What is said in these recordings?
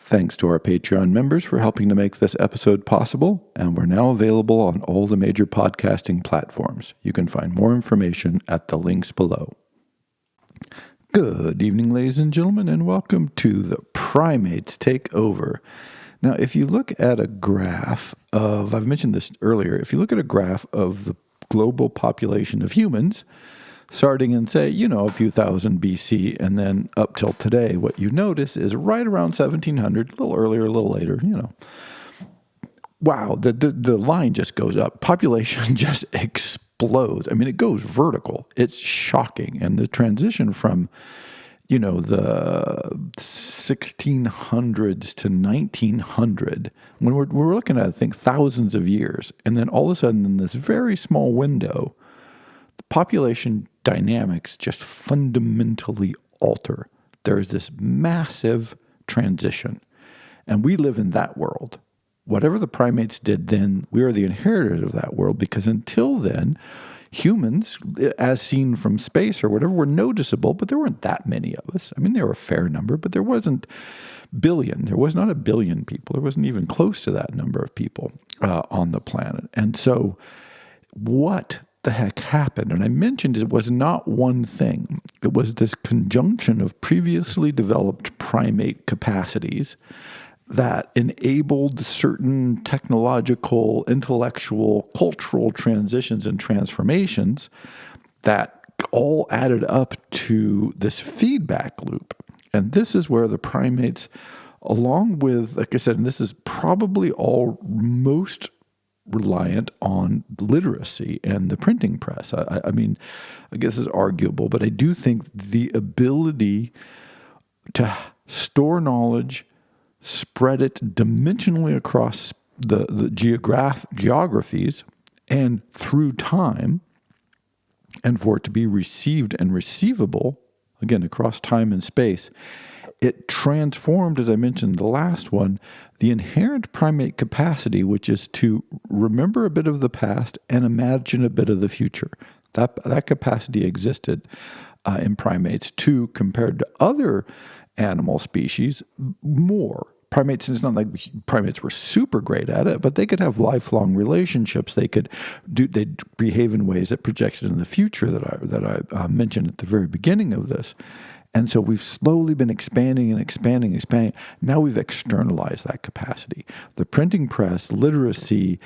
Thanks to our Patreon members for helping to make this episode possible, and we're now available on all the major podcasting platforms. You can find more information at the links below. Good evening, ladies and gentlemen, and welcome to the Primates Takeover. Now, if you look at a graph of, I've mentioned this earlier, if you look at a graph of the global population of humans, starting in, say, a few thousand BC, and then up till today, what you notice is right around 1700, a little earlier, a little later, wow, the line just goes up. Population just explodes. I mean, it goes vertical. It's shocking. And the transition from, the 1600s to 1900, when we're looking at, I think, thousands of years, and then all of a sudden in this very small window, the population dynamics just fundamentally alter. There's this massive transition, and we live in that world. Whatever the primates did then, we are the inheritors of that world, because until then, humans, as seen from space or whatever, were noticeable, but there weren't that many of us. I mean, there were a fair number, but there wasn't billion. There was not a billion people. There wasn't even close to that number of people on the planet. And so what the heck happened? And I mentioned it was not one thing. It was this conjunction of previously developed primate capacities that enabled certain technological, intellectual, cultural transitions and transformations that all added up to this feedback loop. And this is where the primates, along with, like I said, and this is probably all most reliant on literacy and the printing press. I mean, I guess it's arguable, but I do think the ability to store knowledge, spread it dimensionally across the geographies and through time, and for it to be received and receivable, again, across time and space, it transformed, as I mentioned the last one, the inherent primate capacity, which is to remember a bit of the past and imagine a bit of the future. That capacity existed in primates too, compared to other animal species, more. Primates, it's not like primates were super great at it, but they could have lifelong relationships. They'd behave in ways that projected in the future that I mentioned at the very beginning of this. And so we've slowly been expanding. Now we've externalized that capacity. The printing press, literacy,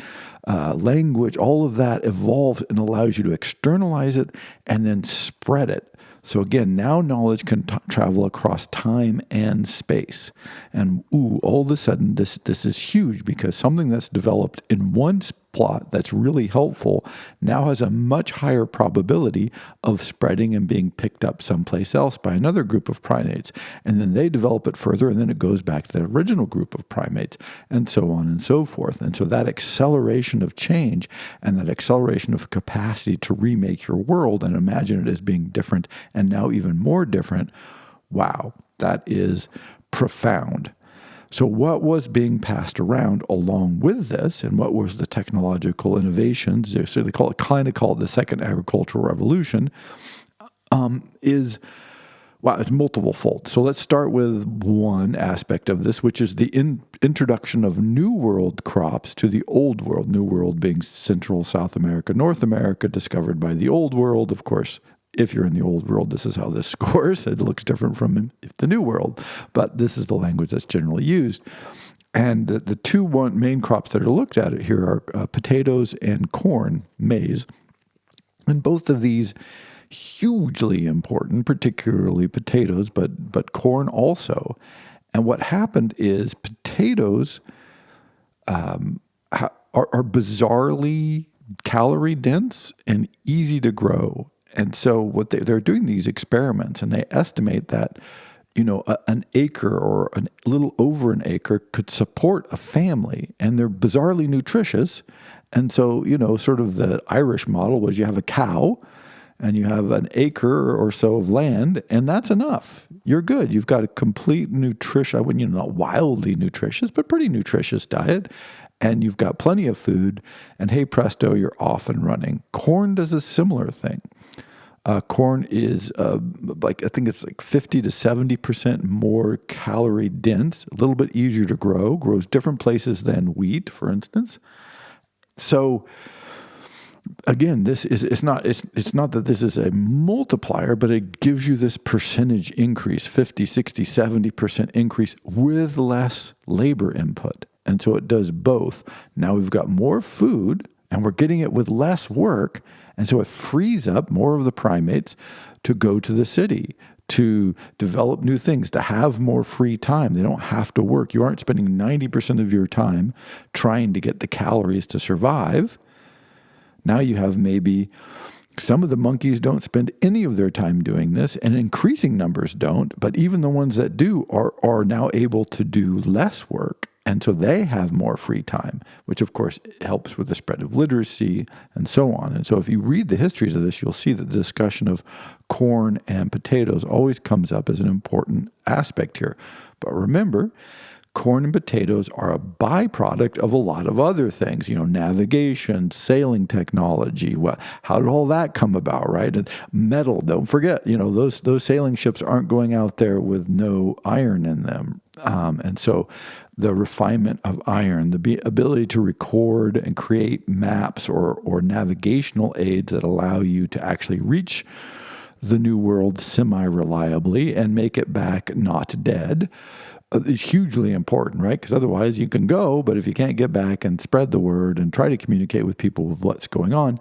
language, all of that evolved and allows you to externalize it and then spread it. So again, now knowledge can travel across time and space. And all of a sudden, this is huge, because something that's developed in one plot that's really helpful now has a much higher probability of spreading and being picked up someplace else by another group of primates. And then they develop it further, and then it goes back to the original group of primates, and so on and so forth. And so that acceleration of change and that acceleration of capacity to remake your world and imagine it as being different, and now even more different, wow, that is profound. So what was being passed around along with this, and what was the technological innovations, so they call it the second agricultural revolution, it's multiple fold. So let's start with one aspect of this, which is the introduction of New World crops to the Old World. New World being Central, South America, North America, discovered by the Old World, of course. If you're in the Old World, this is how this scores. It looks different from the New World, but this is the language that's generally used. And the two main crops that are looked at here are potatoes and corn, maize. And both of these hugely important, particularly potatoes, but corn also. And what happened is potatoes are bizarrely calorie dense and easy to grow. And so what they're doing these experiments, and they estimate that, an acre or a little over an acre could support a family, and they're bizarrely nutritious. And so, sort of the Irish model was you have a cow and you have an acre or so of land, and that's enough. You're good. You've got a complete nutrition, I wouldn't, not wildly nutritious, but pretty nutritious diet. And you've got plenty of food, and hey presto, you're off and running. Corn does a similar thing. Corn is I think it's like 50 to 70% more calorie dense, a little bit easier to grow, grows different places than wheat, for instance. So again, it's not that this is a multiplier, but it gives you this percentage increase, 50, 60, 70% increase with less labor input. And so it does both. Now we've got more food and we're getting it with less work. And so it frees up more of the primates to go to the city, to develop new things, to have more free time. They don't have to work. You aren't spending 90% of your time trying to get the calories to survive. Now you have maybe some of the monkeys don't spend any of their time doing this, and increasing numbers don't, but even the ones that do are now able to do less work. And so they have more free time, which of course helps with the spread of literacy and so on. And so if you read the histories of this, you'll see that the discussion of corn and potatoes always comes up as an important aspect here. But remember, corn and potatoes are a byproduct of a lot of other things, navigation, sailing technology. Well, how did all that come about, right? And metal, don't forget, those sailing ships aren't going out there with no iron in them. And so the refinement of iron, the ability to record and create maps or navigational aids that allow you to actually reach the New World semi-reliably and make it back not dead, is hugely important, right? Because otherwise you can go, but if you can't get back and spread the word and try to communicate with people with what's going on,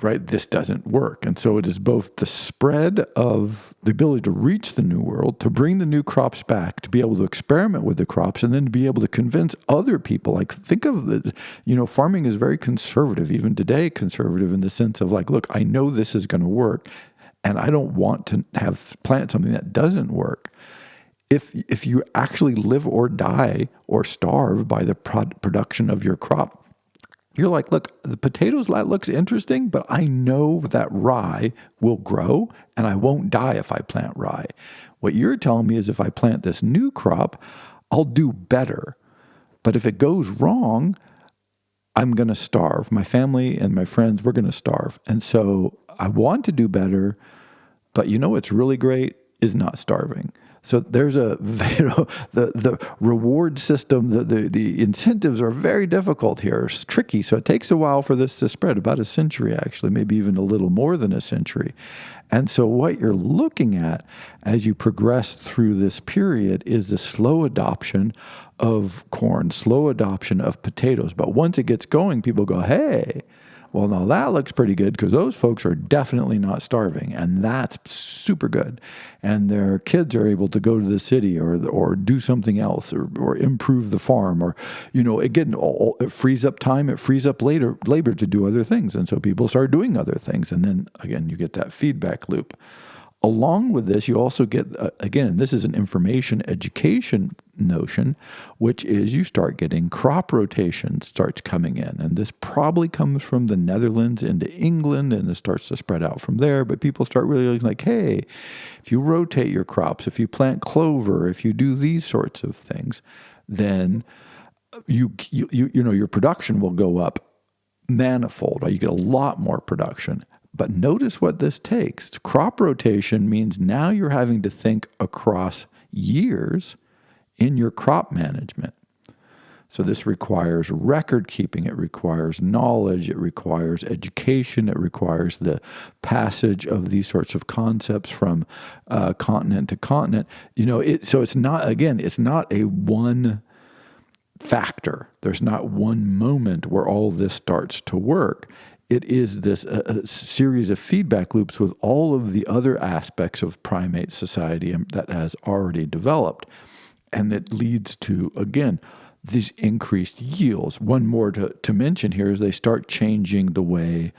right, this doesn't work. And so it is both the spread of the ability to reach the New World, to bring the new crops back, to be able to experiment with the crops, and then to be able to convince other people. Like, think of the, farming is very conservative, even today conservative in the sense of like, look, I know this is going to work, and I don't want to plant something that doesn't work. If you actually live or die or starve by the production of your crop, you're like, look, the potatoes, that looks interesting, but I know that rye will grow and I won't die if I plant rye. What you're telling me is if I plant this new crop, I'll do better. But if it goes wrong, I'm going to starve. My family and my friends, we're going to starve. And so I want to do better, but what's really great is not starving. So there's the reward system, the incentives are very difficult here. It's tricky. So it takes a while for this to spread, about a century actually, maybe even a little more than a century. And so what you're looking at as you progress through this period is the slow adoption of corn, slow adoption of potatoes. But once it gets going, people go, hey, well, now that looks pretty good because those folks are definitely not starving, and that's super good. And their kids are able to go to the city or do something else or improve the farm or, again, it frees up time, it frees up labor to do other things. And so people start doing other things. And then, again, you get that feedback loop. Along with this, you also get, again, this is an information education notion, which is you start getting crop rotation starts coming in. And this probably comes from the Netherlands into England, and this starts to spread out from there. But people start really looking like, hey, if you rotate your crops, if you plant clover, if you do these sorts of things, then your production will go up manifold. Right? You get a lot more production. But notice what this takes. Crop rotation means now you're having to think across years in your crop management. So this requires record keeping, it requires knowledge, it requires education, it requires the passage of these sorts of concepts from continent to continent. So it's not, again, it's not a one factor. There's not one moment where all this starts to work. It is this a series of feedback loops with all of the other aspects of primate society that has already developed. And it leads to, again, these increased yields. One more to mention here is they start changing the way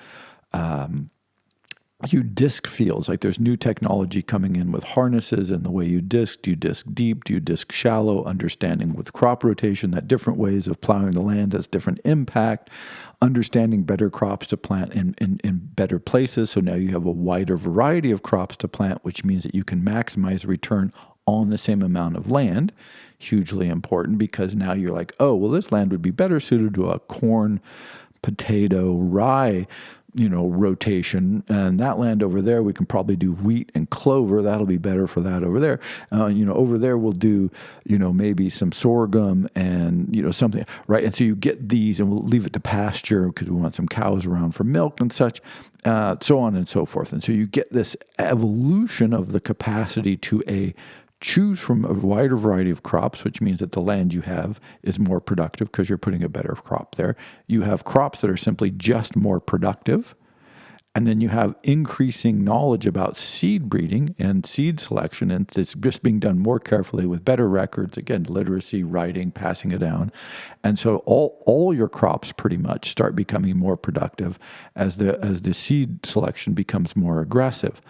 you disc fields. Like there's new technology coming in with harnesses and the way you disc. Do you disc deep? Do you disc shallow? Understanding with crop rotation that different ways of plowing the land has different impact. Understanding better crops to plant in better places. So now you have a wider variety of crops to plant, which means that you can maximize return on the same amount of land. Hugely important because now you're like, oh, well, this land would be better suited to a corn, potato, rye rotation. And that land over there, we can probably do wheat and clover. That'll be better for that over there. Over there we'll do, maybe some sorghum and, something, right? And so you get these and we'll leave it to pasture because we want some cows around for milk and such, so on and so forth. And so you get this evolution of the capacity to choose from a wider variety of crops, which means that the land you have is more productive because you're putting a better crop there. You have crops that are simply just more productive. And then you have increasing knowledge about seed breeding and seed selection, and it's just being done more carefully with better records, again, literacy, writing, passing it down. And so all your crops pretty much start becoming more productive as the seed selection becomes more aggressive.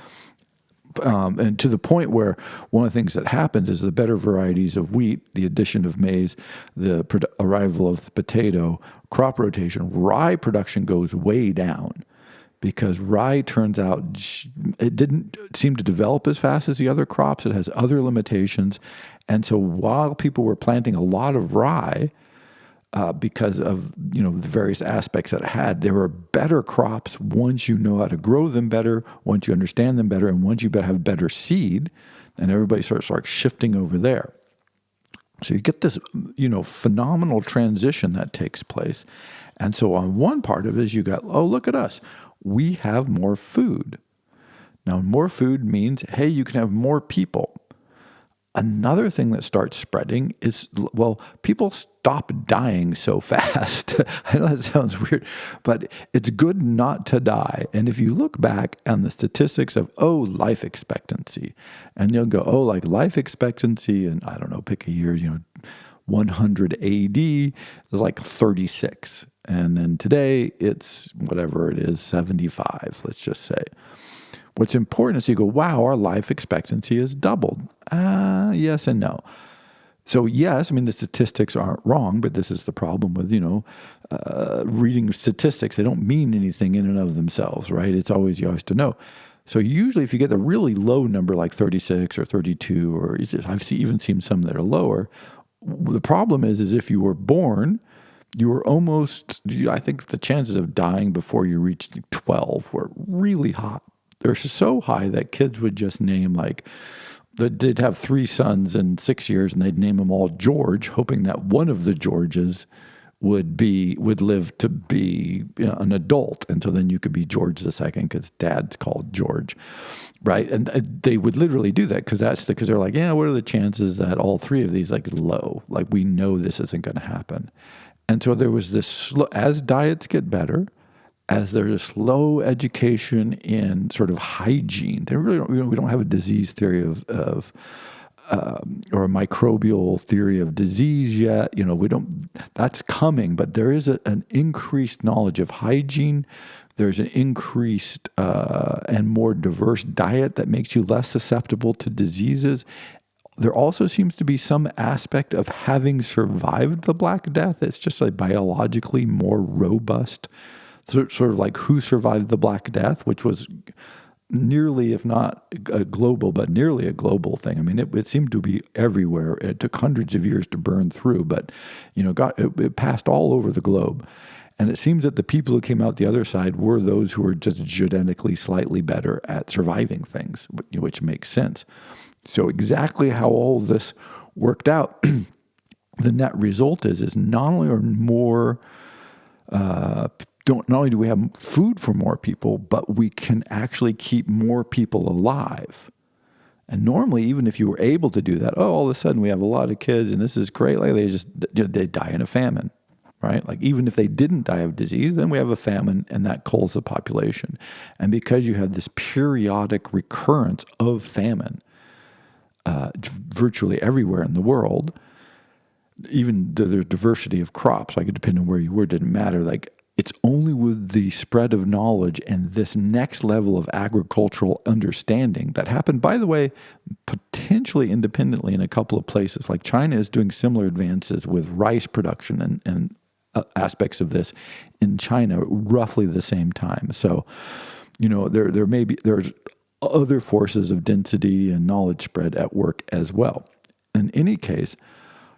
And to the point where one of the things that happens is the better varieties of wheat, the addition of maize, the arrival of the potato, crop rotation, rye production goes way down because rye turns out it didn't seem to develop as fast as the other crops. It has other limitations. And so while people were planting a lot of rye, because of the various aspects that it had, there were better crops once you know how to grow them better, once you understand them better, and once you have better seed, and everybody starts shifting over there. So you get this phenomenal transition that takes place. And so on one part of it is you got, oh, look at us, we have more food. Now more food means, hey, you can have more people. Another thing that starts spreading is, people stop dying so fast. I know that sounds weird, but it's good not to die. And if you look back on the statistics of, life expectancy, and you'll go, like life expectancy, and I don't know, pick a year, 100 AD is like 36. And then today it's whatever it is, 75, let's just say. What's important is you go, wow, our life expectancy has doubled. Yes and no. So yes, the statistics aren't wrong, but this is the problem with, reading statistics. They don't mean anything in and of themselves, right? You always have to know. So usually if you get a really low number like 36 or 32, or I've even seen some that are lower, the problem is if you were born, you were I think the chances of dying before you reached 12 were really high. They're so high that kids would just name they'd have 3 sons in 6 years and they'd name them all George, hoping that one of the Georges would live to be an adult. And so then you could be George II because dad's called George, right? And they would literally do that because they're like, what are the chances that all 3 of these low? We know this isn't going to happen. And so there was this as diets get better, as there's a slow education in sort of hygiene. We don't have a disease theory or a microbial theory of disease yet. That's coming, but there is an increased knowledge of hygiene. There's an increased and more diverse diet that makes you less susceptible to diseases. There also seems to be some aspect of having survived the Black Death. It's just biologically more robust. Sort of like who survived the Black Death, which was nearly, if not a global, but nearly a global thing. It seemed to be everywhere. It took hundreds of years to burn through, but it passed all over the globe. And it seems that the people who came out the other side were those who were just genetically slightly better at surviving things, which makes sense. So exactly how all this worked out, the net result is not only are more not only do we have food for more people, but we can actually keep more people alive. And normally, even if you were able to do that, all of a sudden we have a lot of kids and this is great. They die in a famine, right? Even if they didn't die of disease, then we have a famine and that culls the population. And because you have this periodic recurrence of famine virtually everywhere in the world, even though there's diversity of crops, depending on where you were, it didn't matter. It's only with the spread of knowledge and this next level of agricultural understanding that happened, by the way, potentially independently in a couple of places. China is doing similar advances with rice production and aspects of this in China roughly the same time. So, there's other forces of density and knowledge spread at work as well. In any case,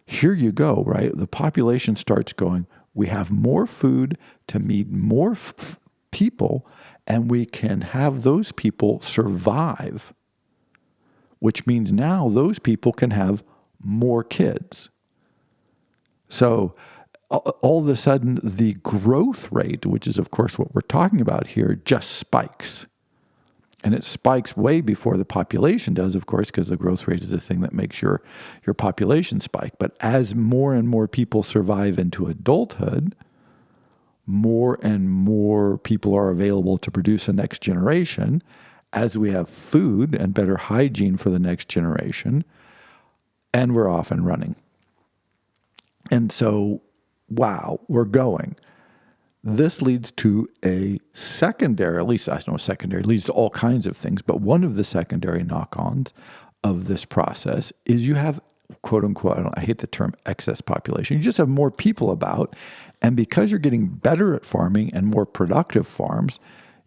here you go, right? The population starts going, we have more food to meet more people, and we can have those people survive, which means now those people can have more kids. So all of a sudden, the growth rate, which is, of course, what we're talking about here, just spikes. And it spikes way before the population does, of course, because the growth rate is the thing that makes your population spike. But as more and more people survive into adulthood, more and more people are available to produce a next generation. As we have food and better hygiene for the next generation, and we're off and running. And so, wow, we're going. This leads to a secondary, at least I know secondary, leads to all kinds of things, but one of the secondary knock-ons of this process is you have, quote unquote, I hate the term excess population. You just have more people about, and because you're getting better at farming and more productive farms,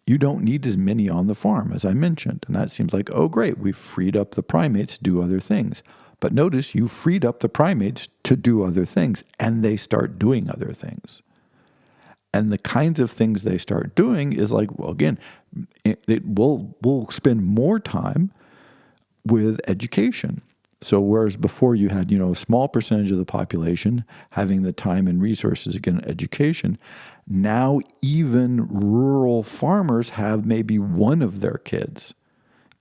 you don't need as many on the farm, as I mentioned. And that seems like, oh, great, we've freed up the primates to do other things. But notice you freed up the primates to do other things, and they start doing other things. And the kinds of things they start doing is like, well, again, we'll spend more time with education. So whereas before you had, a small percentage of the population having the time and resources to get an education, now even rural farmers have maybe one of their kids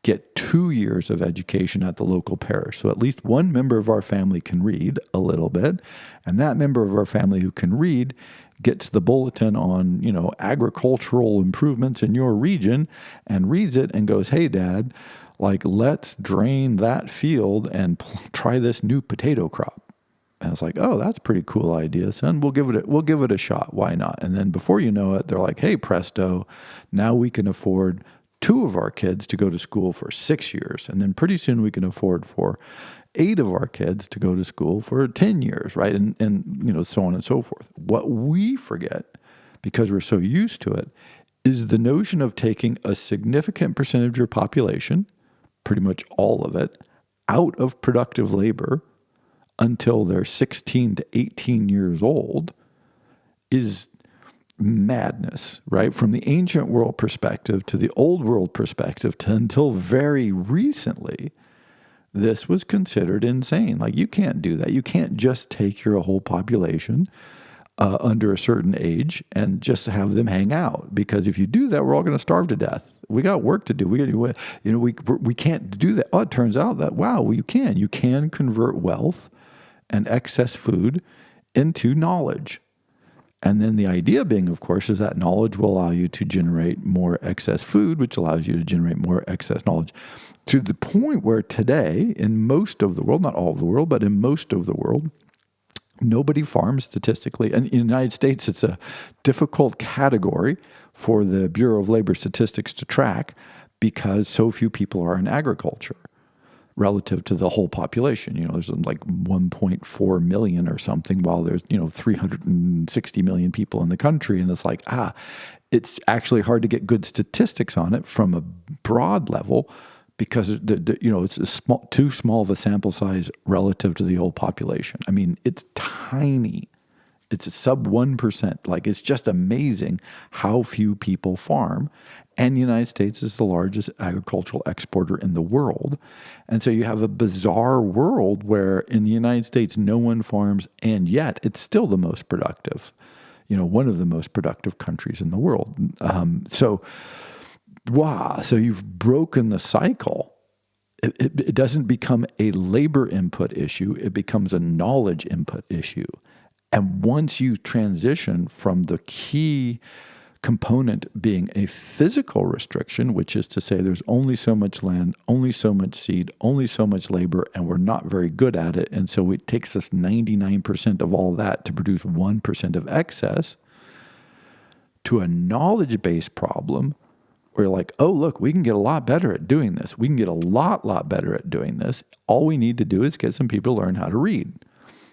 get 2 years of education at the local parish. So at least one member of our family can read a little bit, and that member of our family who can read gets the bulletin on, agricultural improvements in your region and reads it and goes, hey, Dad, let's drain that field and try this new potato crop. And it's like, oh, that's a pretty cool idea, son. We'll give it a shot. Why not? And then before you know it, they're like, hey, presto, now we can afford 2 of our kids to go to school for 6 years. And then pretty soon we can afford for 8 of our kids to go to school for 10 years, right? And so on and so forth. What we forget, because we're so used to it, is the notion of taking a significant percentage of your population, pretty much all of it, out of productive labor until they're 16 to 18 years old is madness, right? From the ancient world perspective to the old world perspective to until very recently, this was considered insane. You can't do that. You can't just take your whole population under a certain age and just have them hang out, because if you do that, we're all going to starve to death. We got work to do. We can't do that. Oh, it turns out that, wow, you can convert wealth and excess food into knowledge. And then the idea being, of course, is that knowledge will allow you to generate more excess food, which allows you to generate more excess knowledge, to the point where today, in most of the world, not all of the world, but in most of the world, nobody farms statistically. And in the United States, it's a difficult category for the Bureau of Labor Statistics to track because so few people are in agriculture relative to the whole population. There's like 1.4 million or something, while there's, 360 million people in the country. And it's like, it's actually hard to get good statistics on it from a broad level because, it's too small of a sample size relative to the whole population. I mean, it's tiny. It's a sub 1%. It's just amazing how few people farm. And the United States is the largest agricultural exporter in the world. And so you have a bizarre world where in the United States, no one farms, and yet it's still the most productive, one of the most productive countries in the world. So you've broken the cycle. It doesn't become a labor input issue. It becomes a knowledge input issue. And once you transition from the key component being a physical restriction, which is to say there's only so much land, only so much seed, only so much labor, and we're not very good at it, and so it takes us 99% of all that to produce 1% of excess, to a knowledge-based problem where you're like, oh, look, we can get a lot better at doing this. We can get a lot better at doing this. All we need to do is get some people to learn how to read.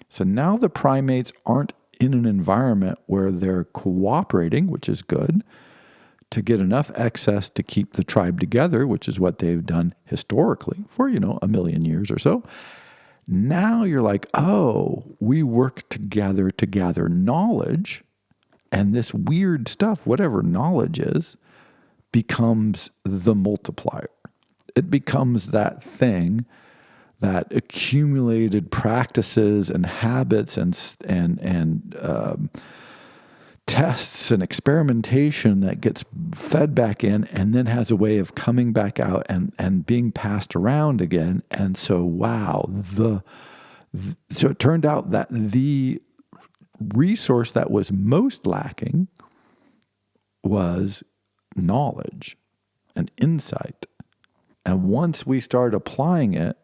So now the primates aren't in an environment where they're cooperating, which is good, to get enough excess to keep the tribe together, which is what they've done historically for, 1 million years or so. Now you're like, oh, we work together to gather knowledge, And this weird stuff, whatever knowledge is, becomes the multiplier. It becomes that thing, that accumulated practices and habits and tests and experimentation that gets fed back in and then has a way of coming back out and being passed around again. And so, wow, so it turned out that the resource that was most lacking was knowledge and insight. And once we started applying it,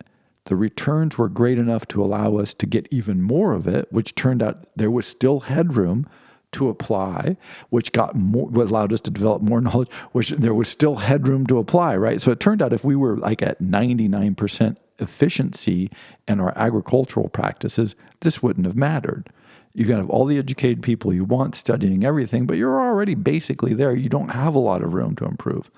the returns were great enough to allow us to get even more of it, which turned out there was still headroom to apply, which allowed us to develop more knowledge, which there was still headroom to apply, right? So it turned out if we were like at 99% efficiency in our agricultural practices, this wouldn't have mattered. You can have all the educated people you want studying everything, but you're already basically there. You don't have a lot of room to improve.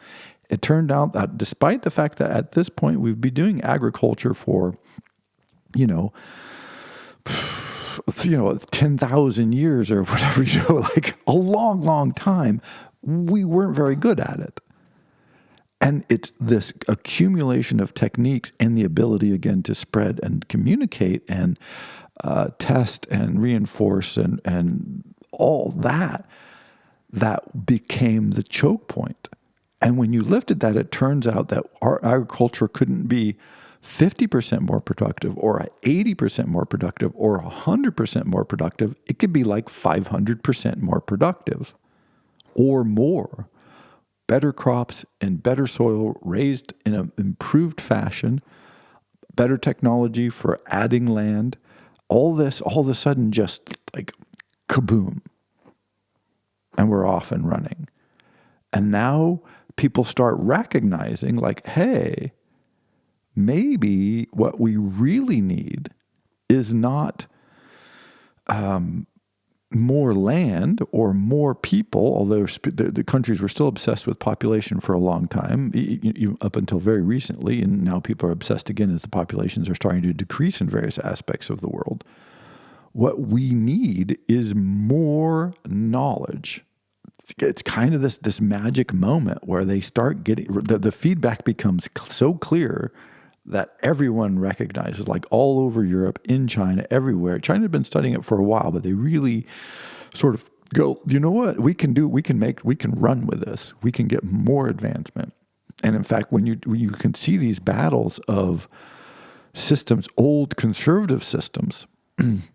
It turned out that despite the fact that at this point we've been doing agriculture for, 10,000 years or whatever, like a long, long time, we weren't very good at it. And it's this accumulation of techniques and the ability, again, to spread and communicate and test and reinforce and all that became the choke point. And when you lifted that, it turns out that our agriculture couldn't be 50% more productive or 80% more productive or 100% more productive. It could be like 500% more productive or more. Better crops and better soil raised in an improved fashion, better technology for adding land. All this all of a sudden just like kaboom. And we're off and running. And now people start recognizing like, hey, maybe what we really need is not more land or more people, although the countries were still obsessed with population for a long time, up until very recently, and now people are obsessed again as the populations are starting to decrease in various aspects of the world. What we need is more knowledge. It's kind of this magic moment where they start getting, the feedback becomes so clear that everyone recognizes, like all over Europe, in China, everywhere. China had been studying it for a while, but they really sort of go, you know what, we can run with this. We can get more advancement. And in fact, when you can see these battles of systems, old conservative systems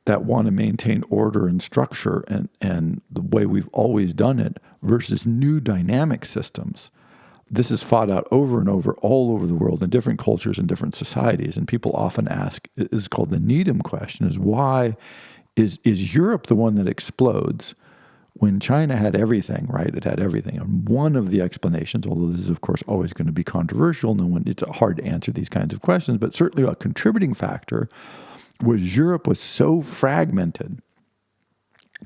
that want to maintain order and structure and the way we've always done it versus new dynamic systems. This is fought out over and over all over the world in different cultures and different societies. And people often ask, it's called the Needham question, is why is Europe the one that explodes when China had everything, right? It had everything. And one of the explanations, although this is of course always going to be controversial, it's hard to answer these kinds of questions, but certainly a contributing factor was Europe was so fragmented,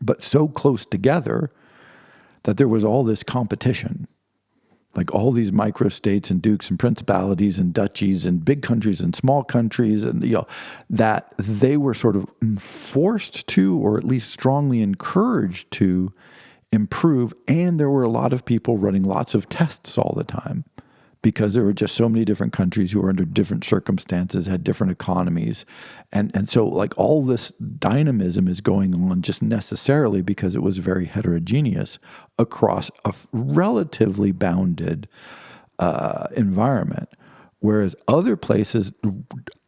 but so close together that there was all this competition. Like all these microstates and dukes and principalities and duchies and big countries and small countries, and that they were sort of forced to, or at least strongly encouraged to, improve. And there were a lot of people running lots of tests all the time because there were just so many different countries who were under different circumstances, had different economies. And so like all this dynamism is going on just necessarily because it was very heterogeneous across a relatively bounded environment. Whereas other places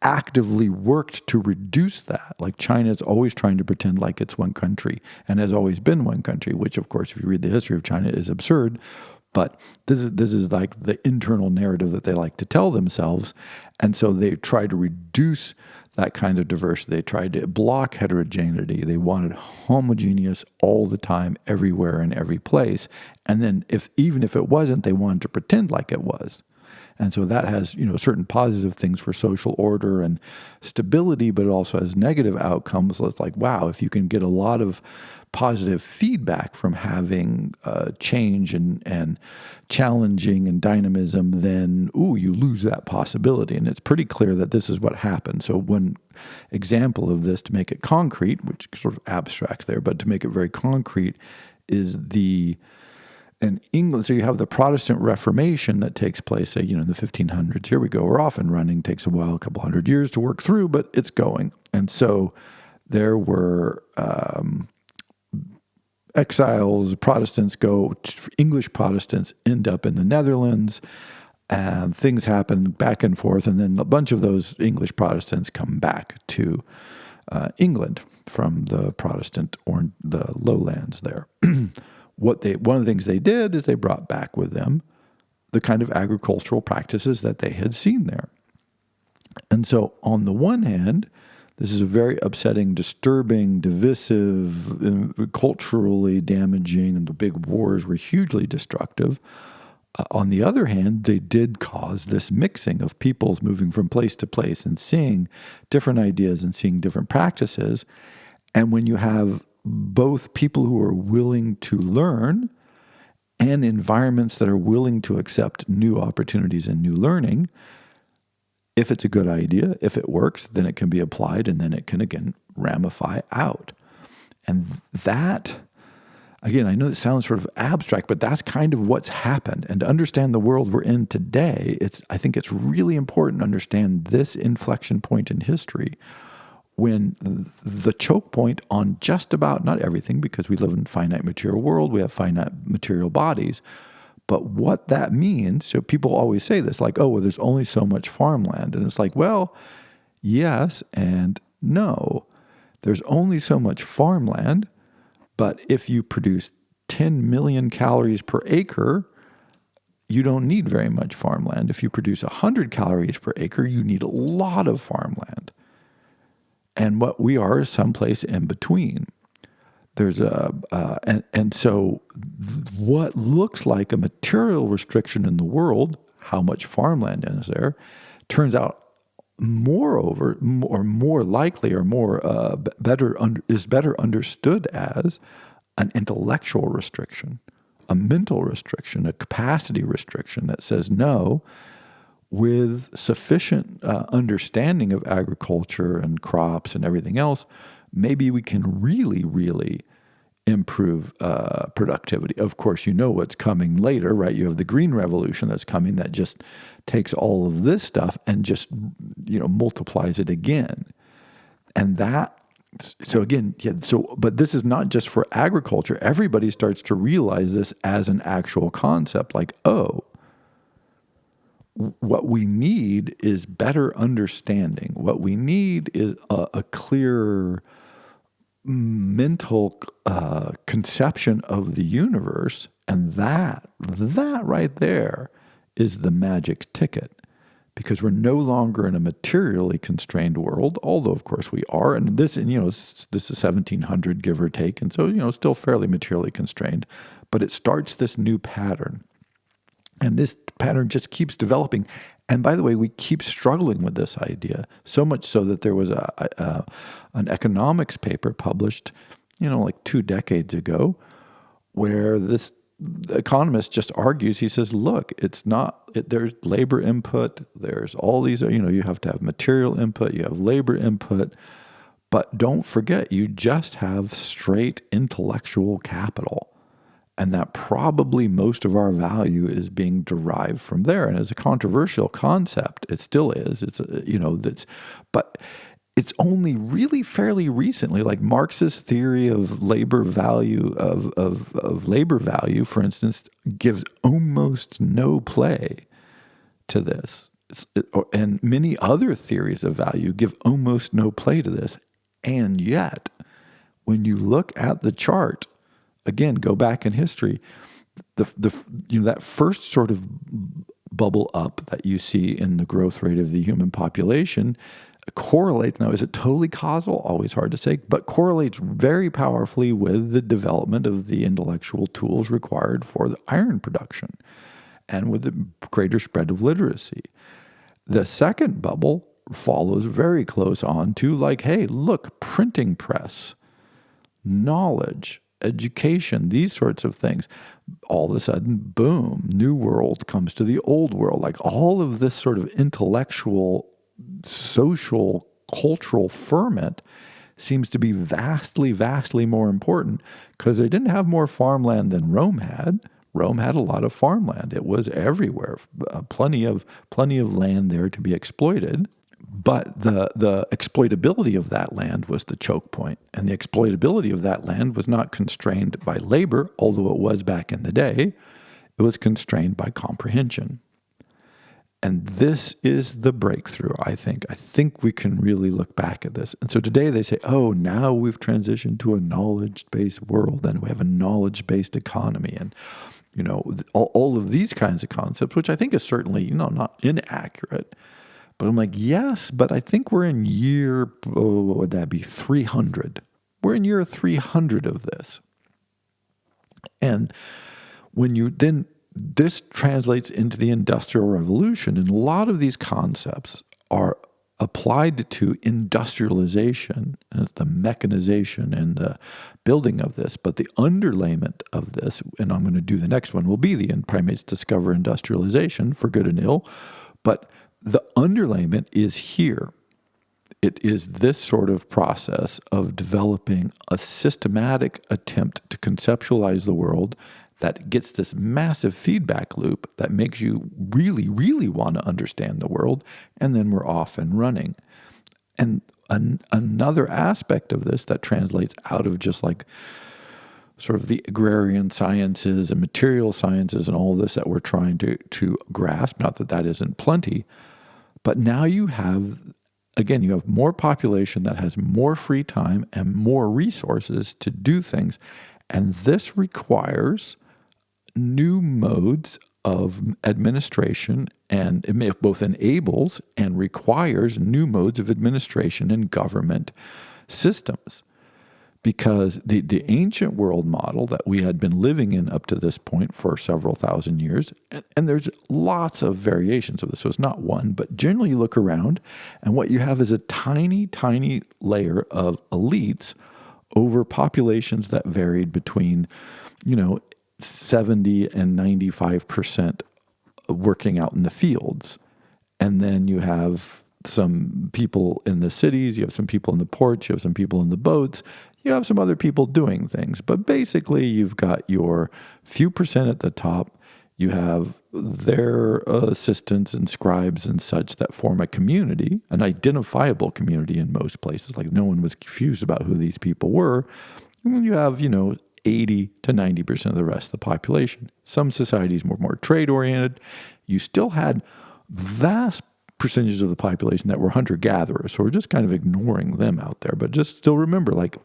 actively worked to reduce that. Like China is always trying to pretend like it's one country and has always been one country, which of course, if you read the history of China, is absurd. But this is like the internal narrative that they like to tell themselves. And so they try to reduce that kind of diversity. They tried to block heterogeneity. They wanted homogeneous all the time, everywhere in every place. And then even if it wasn't, they wanted to pretend like it was. And so that has, certain positive things for social order and stability, but it also has negative outcomes. So it's like, wow, if you can get a lot of positive feedback from having change and challenging and dynamism, then, you lose that possibility. And it's pretty clear that this is what happened. So one example of this, to make it concrete, which is sort of abstract there, but to make it very concrete, in England, so you have the Protestant Reformation that takes place, say, in the 1500s. Here we go. We're off and running. Takes a while, a couple hundred years to work through, but it's going. And so there were exiles, Protestants English Protestants end up in the Netherlands, and things happen back and forth. And then a bunch of those English Protestants come back to England from the Protestant or the lowlands there. One of the things they did is they brought back with them the kind of agricultural practices that they had seen there. And so on the one hand, this is a very upsetting, disturbing, divisive, culturally damaging, and the big wars were hugely destructive. On the other hand, they did cause this mixing of peoples moving from place to place and seeing different ideas and seeing different practices. And when you have both people who are willing to learn and environments that are willing to accept new opportunities and new learning, if it's a good idea, if it works, then it can be applied and then it can, again, ramify out. And that, again, I know it sounds sort of abstract, but that's kind of what's happened. And to understand the world we're in today, I think it's really important to understand this inflection point in history when the choke point on just about, not everything, because we live in a finite material world, we have finite material bodies, but what that means, so people always say this, like, oh, well, there's only so much farmland. And it's like, well, yes and no. There's only so much farmland, but if you produce 10 million calories per acre, you don't need very much farmland. If you produce 100 calories per acre, you need a lot of farmland. And what we are is someplace in between. There's so what looks like a material restriction in the world, how much farmland is there, turns out moreover, or more likely, or is better understood as an intellectual restriction, a mental restriction, a capacity restriction that says no. With sufficient understanding of agriculture and crops and everything else, maybe we can really, really improve productivity. Of course, you know what's coming later, right? You have the Green Revolution that's coming that just takes all of this stuff and just, multiplies it again. And but this is not just for agriculture. Everybody starts to realize this as an actual concept, like, oh, what we need is better understanding. What we need is a clear mental conception of the universe, and that right there is the magic ticket, because we're no longer in a materially constrained world, although of course we are, and this is 1700 give or take, and so still fairly materially constrained, but it starts this new pattern. And this pattern just keeps developing. And by the way, we keep struggling with this idea, so much so that there was an economics paper published, like 2 decades ago, where this economist just argues, he says, look, there's labor input, there's all these, you have to have material input, you have labor input, but don't forget, you just have straight intellectual capital. And that probably most of our value is being derived from there. And it's a controversial concept. It still is. But it's only really fairly recently, like Marx's theory of labor value, of labor value, for instance, gives almost no play to this. And many other theories of value give almost no play to this. And yet, when you look at the chart, again, go back in history, that first sort of bubble up that you see in the growth rate of the human population correlates, now is it totally causal? Always hard to say, but correlates very powerfully with the development of the intellectual tools required for the iron production and with the greater spread of literacy. The second bubble follows very close on to, like, hey, look, printing press, knowledge, education, these sorts of things. All of a sudden, boom, new world comes to the old world. Like all of this sort of intellectual, social, cultural ferment seems to be vastly, vastly more important because they didn't have more farmland than Rome had. Rome had a lot of farmland. It was everywhere, plenty of land there to be exploited. But the exploitability of that land was the choke point. And the exploitability of that land was not constrained by labor, although it was back in the day. It was constrained by comprehension. And this is the breakthrough, I think. I think we can really look back at this. And so today they say, oh, now we've transitioned to a knowledge-based world and we have a knowledge-based economy. And, all of these kinds of concepts, which I think is certainly, not inaccurate. But I'm like, yes, but I think we're in year, what would that be, 300. We're in year 300 of this. And when you then, this translates into the Industrial Revolution, and a lot of these concepts are applied to industrialization, the mechanization and the building of this. But the underlayment of this, and I'm going to do the next one, will be the Primates discover industrialization for good and ill. But the underlayment is here. It is this sort of process of developing a systematic attempt to conceptualize the world that gets this massive feedback loop that makes you really, really want to understand the world, and then we're off and running. And another aspect of this that translates out of just like sort of the agrarian sciences and material sciences and all this that we're trying to grasp, not that that isn't plenty, but now you have more population that has more free time and more resources to do things. And this requires new modes of administration, and it both enables and requires new modes of administration and government systems. Because the ancient world model that we had been living in up to this point for several thousand years, and there's lots of variations of this, so it's not one, but generally you look around and what you have is a tiny, tiny layer of elites over populations that varied between, 70 and 95% working out in the fields. And then you have some people in the cities, you have some people in the ports, you have some people in the boats, you have some other people doing things. But basically, you've got your few percent at the top. You have their assistants and scribes and such that form a community, an identifiable community in most places. Like no one was confused about who these people were. And then you have, 80 to 90% of the rest of the population. Some societies were more trade-oriented. You still had vast percentages of the population that were hunter-gatherers, so we're just kind of ignoring them out there. But just still remember, it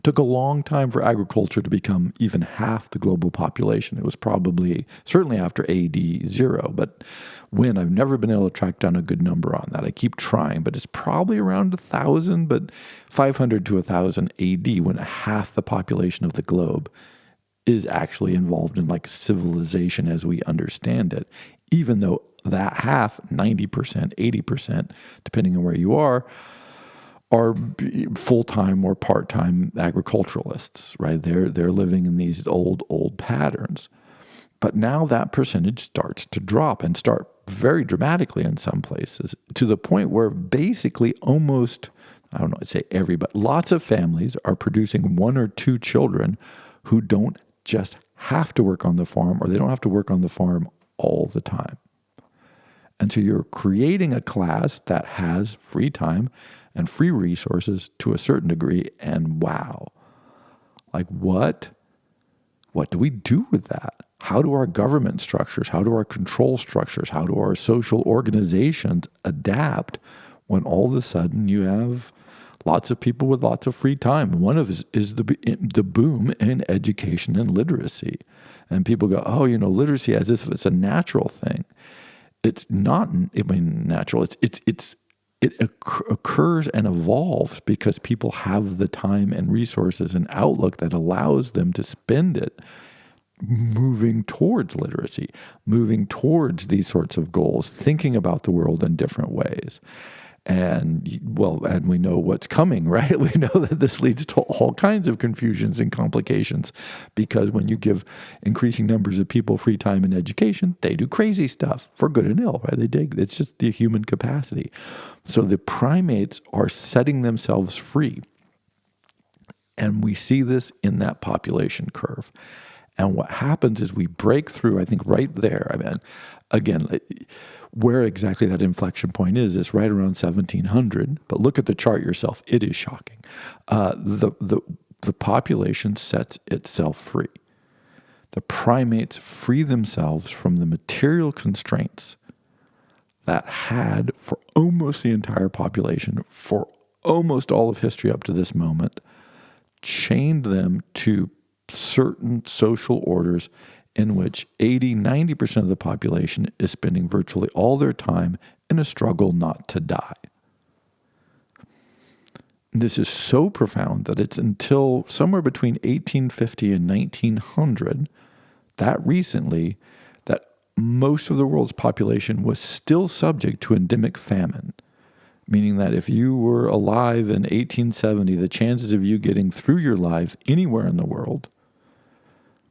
took a long time for agriculture to become even half the global population. It was probably, certainly after AD 0, but when I've never been able to track down a good number on that. I keep trying, but it's probably around 1,000, but 500 to 1,000 AD when half the population of the globe is actually involved in civilization as we understand it, even though that half, 90%, 80%, depending on where you are full-time or part-time agriculturalists, right? They're living in these old patterns. But now that percentage starts to drop and start very dramatically in some places to the point where basically almost, I don't know, I'd say but lots of families are producing one or two children who don't just have to work on the farm, or they don't have to work on the farm all the time. And so you're creating a class that has free time and free resources to a certain degree. And wow, what do we do with that? How do our government structures, how do our control structures, how do our social organizations adapt when all of a sudden you have lots of people with lots of free time? One of is the boom in education and literacy. And people go, literacy as if it's a natural thing. It's not, natural. It occurs and evolves because people have the time and resources and outlook that allows them to spend it moving towards literacy, moving towards these sorts of goals, thinking about the world in different ways. And we know what's coming, right? We know that this leads to all kinds of confusions and complications because when you give increasing numbers of people free time and education, they do crazy stuff for good and ill, right? It's just the human capacity. So the primates are setting themselves free. And we see this in that population curve. And what happens is we break through, I think, right there. I mean, again, where exactly that inflection point is right around 1700. But look at the chart yourself. It is shocking. The population sets itself free. The primates free themselves from the material constraints that had, for almost the entire population, for almost all of history up to this moment, chained them to certain social orders in which 80-90% of the population is spending virtually all their time in a struggle not to die. This is so profound that it's until somewhere between 1850 and 1900, that recently, that most of the world's population was still subject to endemic famine. Meaning that if you were alive in 1870, the chances of you getting through your life anywhere in the world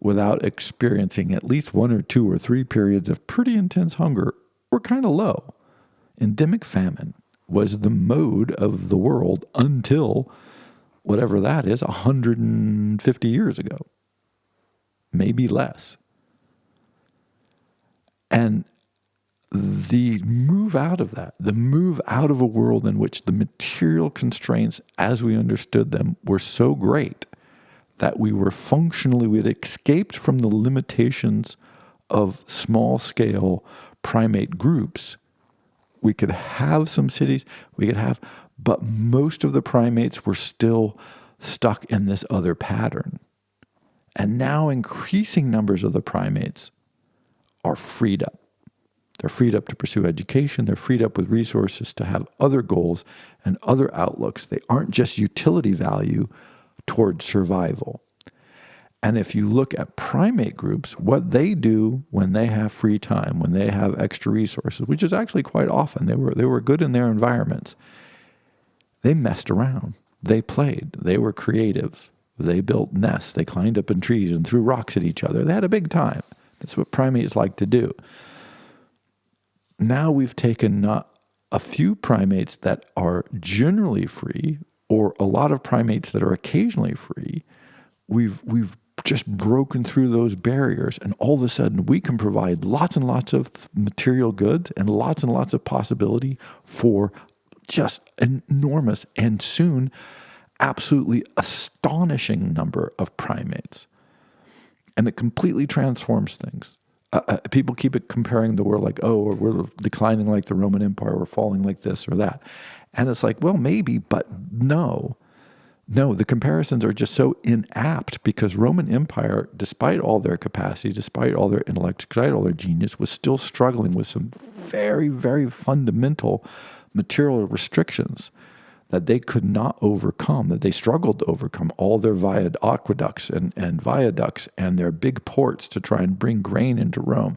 without experiencing at least 1 or 2 or 3 periods of pretty intense hunger were kind of low. Endemic famine was the mode of the world until whatever that is, 150 years ago, maybe less. And the move out of that, the move out of a world in which the material constraints as we understood them were so great that we had escaped from the limitations of small-scale primate groups. We could have some cities, but most of the primates were still stuck in this other pattern. And now increasing numbers of the primates are freed up. They're freed up to pursue education. They're freed up with resources to have other goals and other outlooks. They aren't just utility value toward survival. And if you look at primate groups, what they do when they have free time, when they have extra resources, which is actually quite often, they were good in their environments, they messed around. They played. They were creative. They built nests. They climbed up in trees and threw rocks at each other. They had a big time. That's what primates like to do. Now we've taken not a few primates that are generally free or a lot of primates that are occasionally free. We've just broken through those barriers, and all of a sudden we can provide lots and lots of material goods and lots of possibility for just enormous and soon absolutely astonishing number of primates. And it completely transforms things. People keep comparing the world like, oh, we're declining like the Roman Empire, we're falling like this or that. And it's like, well, maybe, but no. No, the comparisons are just so inapt because Roman Empire, despite all their capacity, despite all their intellect, despite all their genius, was still struggling with some very, very fundamental material restrictions that they could not overcome, that they struggled to overcome. All their aqueducts and viaducts and their big ports to try and bring grain into Rome.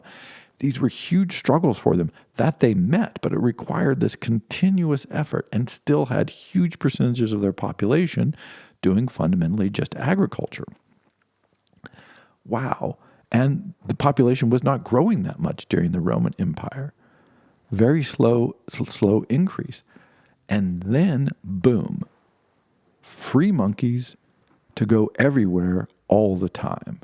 These were huge struggles for them that they met, but it required this continuous effort and still had huge percentages of their population doing fundamentally just agriculture. Wow. And the population was not growing that much during the Roman Empire. Very slow increase. And then, boom, free monkeys to go everywhere all the time.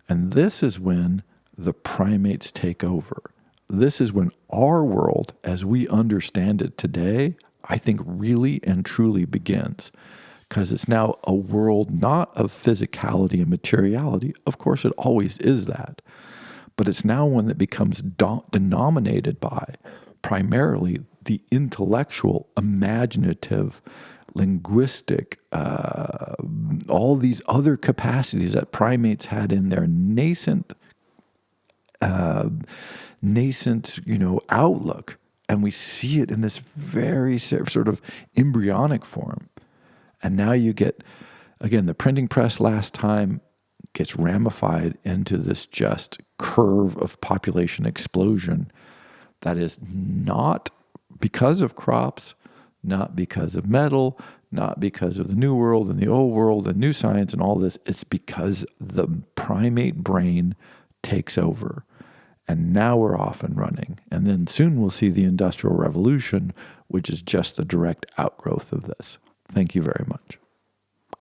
And this is when the primates take over. This is when our world, as we understand it today, I think really and truly begins. Because it's now a world not of physicality and materiality. Of course, it always is that. But it's now one that becomes denominated by primarily the intellectual, imaginative, linguistic, all these other capacities that primates had in their nascent, outlook. And we see it in this very sort of embryonic form. And now you get, again, the printing press last time gets ramified into this just curve of population explosion that is not because of crops, not because of metal, not because of the New World and the Old World and new science and all this. It's because the primate brain takes over. And now we're off and running. And then soon we'll see the Industrial Revolution, which is just the direct outgrowth of this. Thank you very much.